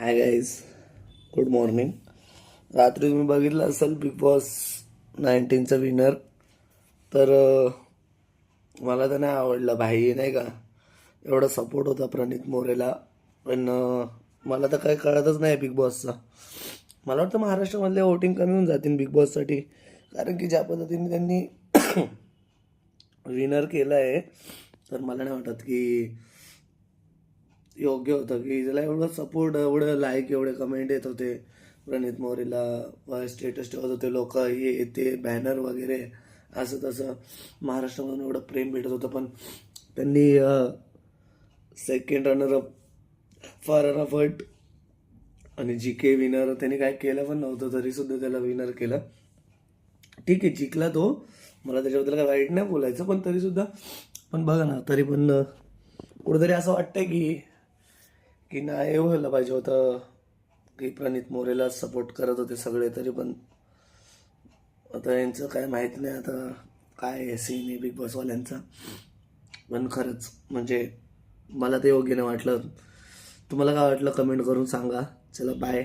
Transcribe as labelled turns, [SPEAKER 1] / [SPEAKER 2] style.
[SPEAKER 1] Hi guys, good morning. रात्री तुम्ही बघितलं असेल बिग बॉस 19चा विनर. तर मला तर नाही आवडलं भाई, नाही का. एवढा सपोर्ट होता प्रणित मोरेला, पण मला तर काही कळतच नाही बिग बॉसचा. मला वाटतं महाराष्ट्रामधले वोटिंग कमी होऊन जातील बिग बॉससाठी, कारण की ज्या पद्धतीने त्यांनी विनर केलं आहे, तर मला नाही वाटत की योग्य होतं की त्याला एवढं सपोर्ट, एवढं लाईक, एवढे कमेंट येत होते प्रणित मोरेला. स्टेटस ठेवत होते लोक, हे ते बॅनर वगैरे, असं तसं. महाराष्ट्रामधून एवढं प्रेम भेटत होतं, पण त्यांनी सेकंड रनरअप फॉर आणि जी के विनर त्यांनी काय केलं पण नव्हतं, तरीसुद्धा त्याला विनर केलं. ठीक आहे, जिंकला तो, मला त्याच्याबद्दल काय वाईट नाही बोलायचं, पण तरीसुद्धा पण बघा ना, तरी पण कुठेतरी असं वाटतंय की नाही व्हायला पाहिजे होतं की प्रणित मोरेला सपोर्ट करत होते सगळे, तरी पण आता यांचं काय माहीत नाही आता काय सीन आहे बिग बॉसवाल्यांचा. पण खरंच म्हणजे मला ते योग्य नाही वाटलं. तुम्हाला काय वाटलं कमेंट करून सांगा. चला बाय.